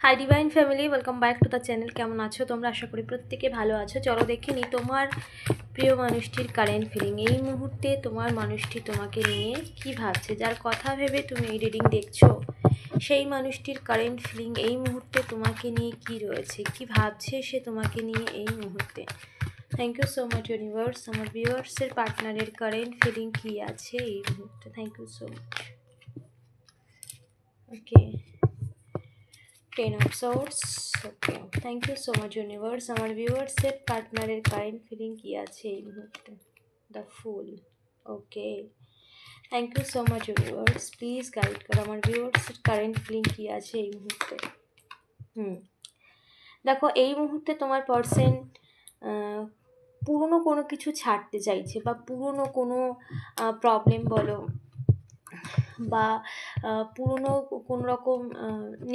Hi divine family, welcome back to the channel. কেমন আছো তোমরা? আশা করি প্রত্যেকে ভালো আছো। চলো দেখে নিই তোমার প্রিয় মানুষটির কারেন্ট ফিলিং। এই মুহূর্তে তোমার মানুষটি তোমাকে নিয়ে কি ভাবছে, যার কথা ভেবে তুমি এই রিডিং দেখছো, সেই মানুষটির কারেন্ট ফিলিং এই মুহূর্তে তোমাকে নিয়ে কি রয়েছে, কি ভাবছে সে তোমাকে নিয়ে এই মুহূর্তে। Thank you so much universe. আমার ভিউয়ার্সের পার্টনারের কারেন্ট ফিলিং কি আছে এই মুহূর্তে। Thank you so much. Okay, Ten of Swords. Okay, thank you so much universe. আমার ভিউয়ার্সের পার্টনারের কারেন্ট ফিলিং কি আছে এই মুহূর্তে। The fool. Okay, thank you so much universe. Please guide করো আমার ভিউয়ার্সের কারেন্ট ফিলিং কি আছে এই মুহূর্তে। দেখো, এই মুহূর্তে তোমার পার্সন পুরনো কোনো কিছু ছাড়তে চাইছে, বা পুরনো কোনো প্রবলেম বলো, বা পুরনো কোনো রকম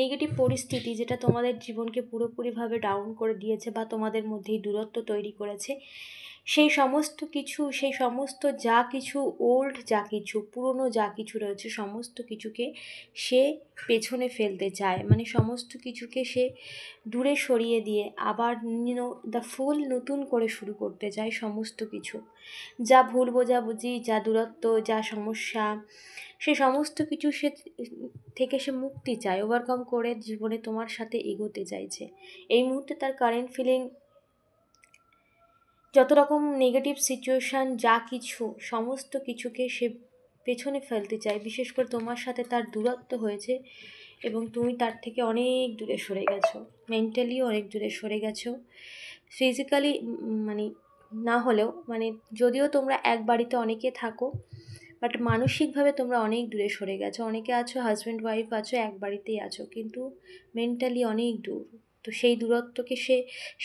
নেগেটিভ পরিস্থিতি যেটা তোমাদের জীবনকে পুরোপুরিভাবে ডাউন করে দিয়েছে বা তোমাদের মধ্যেই দূরত্ব তৈরি করেছে, সেই সমস্ত কিছু, সেই সমস্ত যা কিছু ওল্ড, যা কিছু পুরনো, যা কিছু রয়েছে সমস্ত কিছুকে সে পেছনে ফেলতে চায়। মানে সমস্ত কিছুকে সে দূরে সরিয়ে দিয়ে আবার দ্য ফুল নতুন করে শুরু করতে চায়। সমস্ত কিছু যা ভুল বোঝাবুঝি, যা দূরত্ব, যা সমস্যা, সে সমস্ত কিছু থেকে সে মুক্তি চায়, ওভারকাম করে জীবনে তোমার সাথে এগোতে চাইছে। এই মুহূর্তে তার কারেন্ট ফিলিং, যত রকম নেগেটিভ সিচুয়েশান, যা কিছু সমস্ত কিছুকে সে পেছনে ফেলতে চায়। বিশেষ করে তোমার সাথে তার দূরত্ব হয়েছে এবং তুমি তার থেকে অনেক দূরে সরে গেছো, মেন্টালিও অনেক দূরে সরে গেছো, ফিজিক্যালি মানে না হলেও, মানে যদিও তোমরা এক বাড়িতে অনেকে থাকো, বাট মানসিকভাবে তোমরা অনেক দূরে সরে গেছো। অনেকে আছো হাজব্যান্ড ওয়াইফ আছো, এক বাড়িতেই আছো, কিন্তু মেন্টালি অনেক দূর। তো সেই দূরত্বকে সে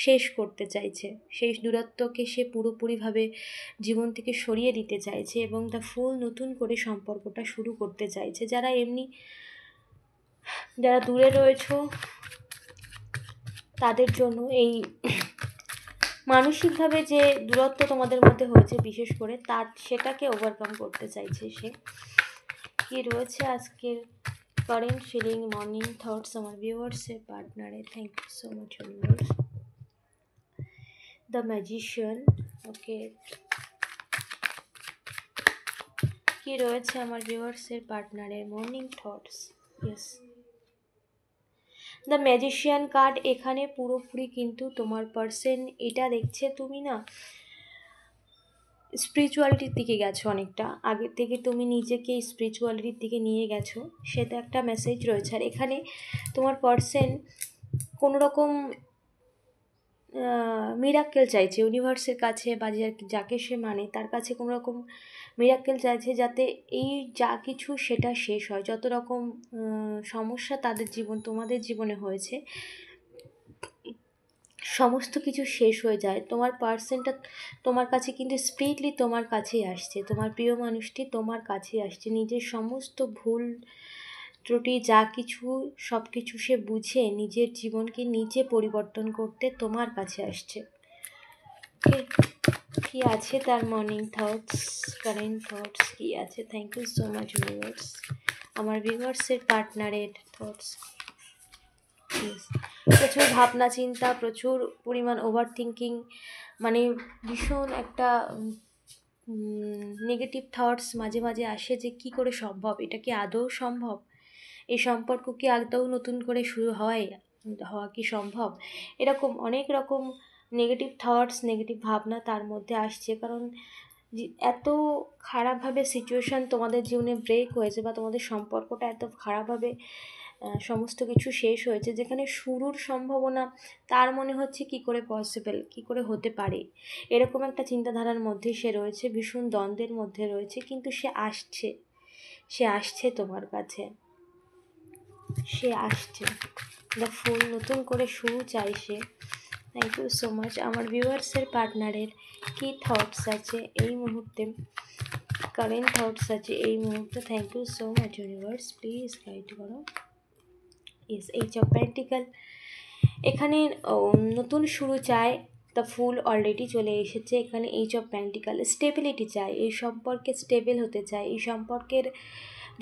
শেষ করতে চাইছে, সেই দূরত্বকে সে পুরোপুরিভাবে জীবন থেকে সরিয়ে দিতে চাইছে এবং দ্য ফুল নতুন করে সম্পর্কটা শুরু করতে চাইছে। যারা দূরে রয়েছো তাদের জন্য এই মানসিকভাবে যে দূরত্ব তোমাদের মধ্যে হয়েছে, বিশেষ করে সেটাকে ওভারকাম করতে চাইছে সে। কি রয়েছে আজকের কারেন্ট ফিলিং, মর্নিং থটস আমার ভিউয়ার্সের পার্টনারে। Thank you so much universe. The magician. Okay, কি রয়েছে আমার ভিউয়ার্সের পার্টনারের morning thoughts. Yes, the magician card এখানে পুরোপুরি কিন্তু তোমার পার্সন এটা দেখছে, তুমি না স্পিরিচুয়ালিটির দিকে গেছো অনেকটা, আগের থেকে তুমি নিজেকে স্পিরিচুয়ালিটির দিকে নিয়ে গেছো, সেটা একটা মেসেজ রয়েছে। আর এখানে তোমার পার্সন কোনো রকম মিরাক্কেল চাইছে ইউনিভার্সের কাছে, বা যাকে সে মানে তার কাছে কোনো রকম মিরাক্কেল চাইছে, যাতে এই যা কিছু সেটা শেষ হয়। যত রকম সমস্যা তোমাদের জীবনে হয়েছে, সমস্ত কিছু শেষ হয়ে যায়। তোমার পার্সনটা তোমার কাছে কিন্তু স্পিরিটলি তোমার কাছেই আসছে, তোমার প্রিয় মানুষটি তোমার কাছেই আসছে। নিজের সমস্ত ভুল ত্রুটি যা কিছু সব কিছু সে বুঝে নিজের জীবনকে নিজে পরিবর্তন করতে তোমার কাছে আসছে। কি আছে তার মর্নিং থটস, কারেন্ট থটস কি আছে? Thank you so much viewers. আমার ভিউয়ার্সের পার্টনারের থটস। প্রচুর ভাবনা চিন্তা, প্রচুর পরিমাণ ওভার থিঙ্কিং, মানে ভীষণ একটা নেগেটিভ থটস মাঝে মাঝে আসে যে কি করে সম্ভব, এটা কি আদৌ সম্ভব, এই সম্পর্ক কি আদৌ নতুন করে শুরু হওয়া কি সম্ভব, এরকম অনেক রকম নেগেটিভ থটস, নেগেটিভ ভাবনা তার মধ্যে আসছে। কারণ এত খারাপভাবে সিচুয়েশান তোমাদের জীবনে ব্রেক হয়েছে, বা তোমাদের সম্পর্কটা এত খারাপভাবে সমস্ত কিছু শেষ হয়েছে, যেখানে শুরুর সম্ভাবনা তার মনে হচ্ছে কি করে পসিবল, কি করে হতে পারে, এরকম একটা চিন্তাধারার মধ্যে সে রয়েছে, ভীষণ দ্বন্দ্বের মধ্যে রয়েছে। কিন্তু সে আসছে তোমার কাছে, সে আসছে। দ্য ফুল নতুন করে শুরু চাই সে। Thank you so much. আমার ভিউয়ার্সের পার্টনারের কি থটস আছে এই মুহূর্তে, কারেন্ট থটস আছে এই মুহূর্তে। Thank you so much universe, please guide করো। ইয়েস, এইচ অফ পেন্টিক্যাল এখানে নতুন শুরু চায়। দ্য ফুল অলরেডি চলে এসেছে এখানে। এইচ অফ পেন্টিক্যাল স্টেবিলিটি চায়, এই সম্পর্কে স্টেবল হতে চায়, এই সম্পর্কের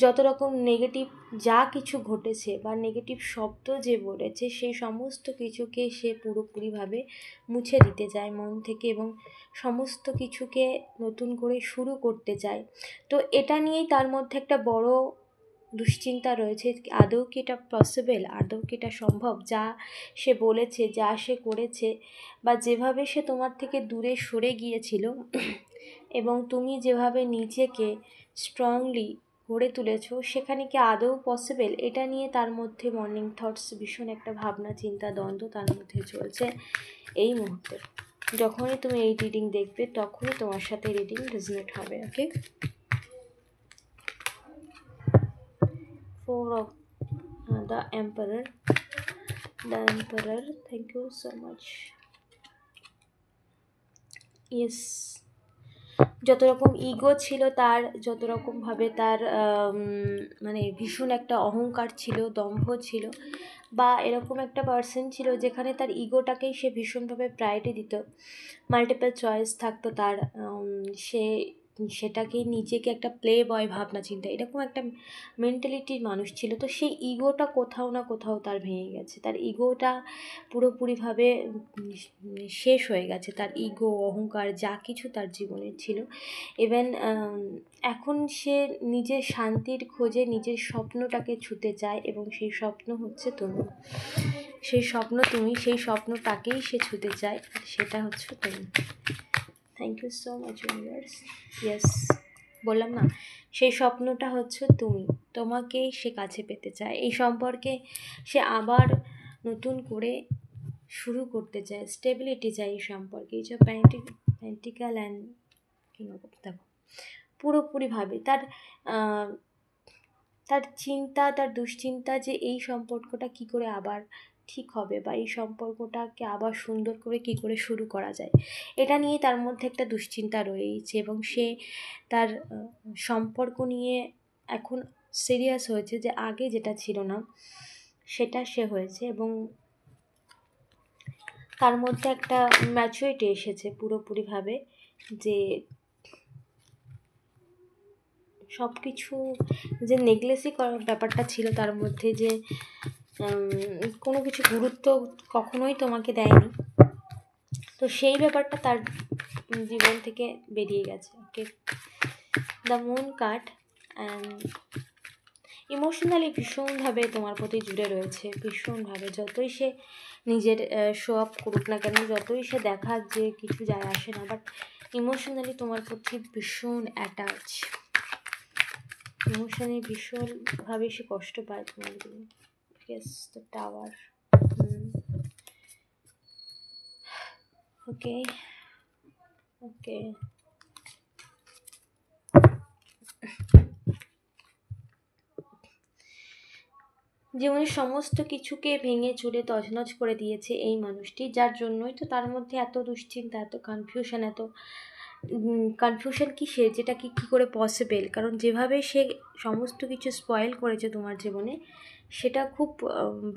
যত রকম নেগেটিভ যা কিছু ঘটেছে বা নেগেটিভ শব্দ যে বলেছে সেই সমস্ত কিছুকে সে পুরোপুরিভাবে মুছে দিতে চায় মন থেকে, এবং সমস্ত কিছুকে নতুন করে শুরু করতে চায়। তো এটা নিয়েই তার মধ্যে একটা বড় দুশ্চিন্তা রয়েছে, আদৌ কি এটা পসিবল, আদৌ কি এটা সম্ভব, যা সে বলেছে, যা সে করেছে, বা যেভাবে সে তোমার থেকে দূরে সরে গিয়েছিল এবং তুমি যেভাবে নিজেকে স্ট্রংলি গড়ে তুলেছো, সেখানে কি আদৌ পসিবল, এটা নিয়ে তার মধ্যে মর্নিং থটস, ভীষণ একটা ভাবনা চিন্তা দ্বন্দ্ব তার মধ্যে চলছে এই মুহূর্তে। যখনই তুমি এই রিডিং দেখবে তখনই তোমার সাথে রিডিং রেজনেট হবে। ওকে, Four of the Emperor. Thank you so much. Yes, যত রকম ইগো ছিল তার, যত রকমভাবে তার মানে ভীষণ একটা অহংকার ছিল, দম্ভ ছিল, বা এরকম একটা পার্সন ছিল যেখানে তার ইগোটাকেই সে ভীষণভাবে প্রায়োরিটি দিত, মাল্টিপল চয়েস থাকতো তার, সে সেটাকে নিজেকে একটা প্লে বয় ভাবনা চিন্তা, এরকম একটা মেন্টালিটির মানুষ ছিল। তো সেই ইগোটা কোথাও না কোথাও তার ভেঙে গেছে, তার ইগোটা পুরোপুরিভাবে শেষ হয়ে গেছে, তার ইগো অহংকার যা কিছু তার জীবনে ছিল। ইভেন এখন সে নিজের শান্তির খোঁজে নিজের স্বপ্নটাকে ছুঁতে চায়, এবং সেই স্বপ্ন হচ্ছে তুমি, সেই স্বপ্ন তুমি, সেই স্বপ্নটাকেই সে ছুঁতে চায়, আর সেটা হচ্ছে তুমি। Thank you so much universe. Yes, বললাম না, সেই স্বপ্নটা হচ্ছে তুমি, তোমাকেই সে কাছে পেতে চায়, এই সম্পর্কে সে আবার নতুন করে শুরু করতে চায়, স্টেবিলিটি চাই এই সম্পর্কে। এই যে প্যান্টিক্যাল অ্যান্ড দেখো, পুরোপুরিভাবে তার তার চিন্তা, তার দুশ্চিন্তা যে এই সম্পর্কটা কি করে আবার ঠিক হবে, বা এই সম্পর্কটাকে আবার সুন্দর করে কি করে শুরু করা যায়, এটা নিয়ে তার মধ্যে একটা দুশ্চিন্তা রয়েছে। এবং সে তার সম্পর্ক নিয়ে এখন সিরিয়াস হয়েছে, যে আগে যেটা ছিল না সেটা সে হয়েছে, এবং তার মধ্যে একটা ম্যাচুরিটি এসেছে পুরোপুরিভাবে, যে সব কিছু যে নেগলেসই করার ব্যাপারটা ছিল তার মধ্যে, যে কোনো কিছু গুরুত্ব কখনোই তোমাকে দেয়নি, তো সেই ব্যাপারটা তার জীবন থেকে বেরিয়ে গেছে। Okay, the moon card, and emotionally ভীষণভাবে তোমার প্রতি জুড়ে রয়েছে, ভীষণভাবে। যতই সে নিজের শো আপ করুক না কেন, যতই সে দেখাক যে কিছু যায় আসে না, বাট ইমোশনালি তোমার প্রতি ভীষণ অ্যাটাচ, ইমোশনালি ভীষণভাবে সে কষ্ট পায় তোমার জন্য। Yes, the tower. Okay okay, জীবনের সমস্ত কিছুকে ভেঙে চুরে তছনছ করে দিয়েছে এই মানুষটি, যার জন্যই তো তার মধ্যে এত দুশ্চিন্তা, এত কনফিউশন, এত কনফিউশন কিসে, যেটা কি করে পসিবল, কারণ যেভাবে সে সমস্ত কিছু স্পয়েল করেছে তোমার জীবনে, সেটা খুব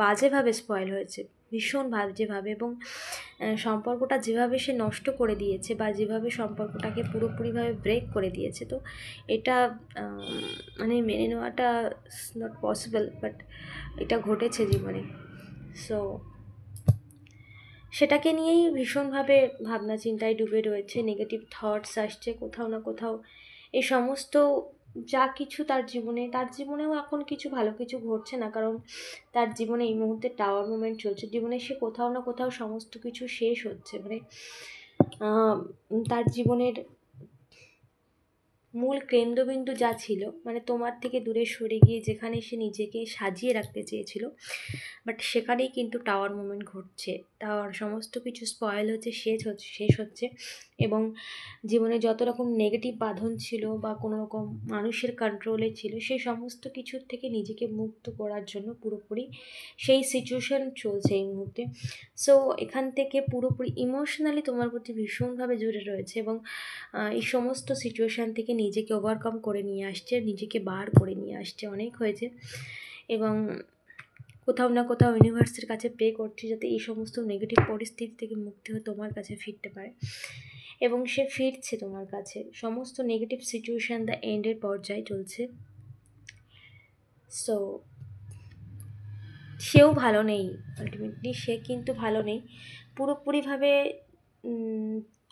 বাজেভাবে স্পয়েল হয়েছে, ভীষণ বাজেভাবে, এবং সম্পর্কটা যেভাবে সে নষ্ট করে দিয়েছে, বা যেভাবে সম্পর্কটাকে পুরোপুরিভাবে ব্রেক করে দিয়েছে, তো এটা মানে মেনে নেওয়াটা নট পসিবল, বাট এটা ঘটেছে জীবনে। সো সেটাকে নিয়েই ভীষণভাবে ভাবনা চিন্তায় ডুবে রয়েছে, নেগেটিভ থটস আসছে কোথাও না কোথাও, এই সমস্ত যা কিছু তার জীবনেও এখন কিছু ভালো কিছু ঘটছে না, কারণ তার জীবনে এই মুহূর্তে টাওয়ার মুভমেন্ট চলছে, জীবনে সে কোথাও না কোথাও সমস্ত কিছু শেষ হচ্ছে, মানে তার জীবনের মূল কেন্দ্রবিন্দু যা ছিল, মানে তোমার থেকে দূরে সরে গিয়ে যেখানে সে নিজেকে সাজিয়ে রাখতে চেয়েছিল, বাট সেখানেই কিন্তু টাওয়ার মুভমেন্ট ঘটছে, টাওয়ার সমস্ত কিছু স্পয়েল হচ্ছে, শেষ হচ্ছে, এবং জীবনে যত রকম নেগেটিভ বাঁধন ছিল বা কোনো রকম মানুষের কন্ট্রোলে ছিল, সেই সমস্ত কিছুর থেকে নিজেকে মুক্ত করার জন্য পুরোপুরি সেই সিচুয়েশন চলছে এই মুহূর্তে। সো এখান থেকে পুরোপুরি ইমোশনালি তোমার প্রতি ভীষণভাবে জুড়ে রয়েছে, এবং এই সমস্ত সিচুয়েশান থেকে নিজেকে ওভারকাম করে নিয়ে আসছে, নিজেকে বার করে নিয়ে আসছে, অনেক হয়েছে, এবং কোথাও না কোথাও ইউনিভার্সের কাছে প্রে করছি যাতে এই সমস্ত নেগেটিভ পরিস্থিতি থেকে মুক্তি হয়ে তোমার কাছে ফিরতে পারে, এবং সে ফিরছে তোমার কাছে। সমস্ত নেগেটিভ সিচুয়েশান দ্য এন্ডের পর্যায়ে চলছে, সো সেও ভালো নেই, আলটিমেটলি সে কিন্তু ভালো নেই পুরোপুরিভাবে।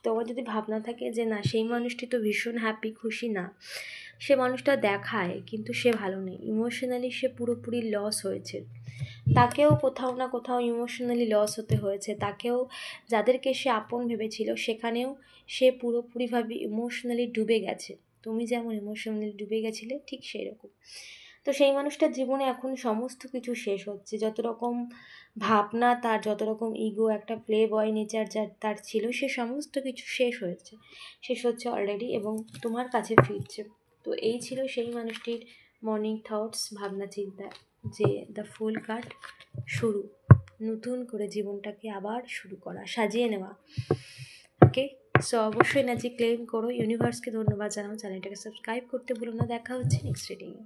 তোমার যদি ভাবনা থাকে যে না সেই মানুষটি তো ভীষণ হ্যাপি খুশি, না, সে মানুষটা দেখায় কিন্তু সে ভালো নেই, ইমোশনালি সে পুরোপুরি লস হয়েছে। তাকেও কোথাও না কোথাও ইমোশনালি লস হতে হয়েছে, তাকেও যাদেরকে সে আপন ভেবেছিল সেখানেও সে পুরোপুরিভাবে ইমোশনালি ডুবে গেছে। তুমি যেমন ইমোশনালি ডুবে গেছিলে ঠিক সেই রকম। তো সেই মানুষটার জীবনে এখন সমস্ত কিছু শেষ হচ্ছে, যত রকম ভাবনা তার, যত রকম ইগো, একটা প্লে বয় নেচার যার তার ছিল, সে সমস্ত কিছু শেষ হয়েছে, শেষ হচ্ছে অলরেডি, এবং তোমার কাছে ফিরছে। তো এই ছিল সেই মানুষটির মর্নিং থটস, ভাবনা চিন্তা, যে দ্য ফুল কার্ড শুরু, নতুন করে জীবনটাকে আবার শুরু করা, সাজিয়ে নেওয়া। ওকে, সো অবশ্যই এনার্জি ক্লেম করো, ইউনিভার্সকে ধন্যবাদ জানাও, চ্যানেলটাকে সাবস্ক্রাইব করতে ভুলো না। দেখা হচ্ছে নেক্সট রিডিংয়ে।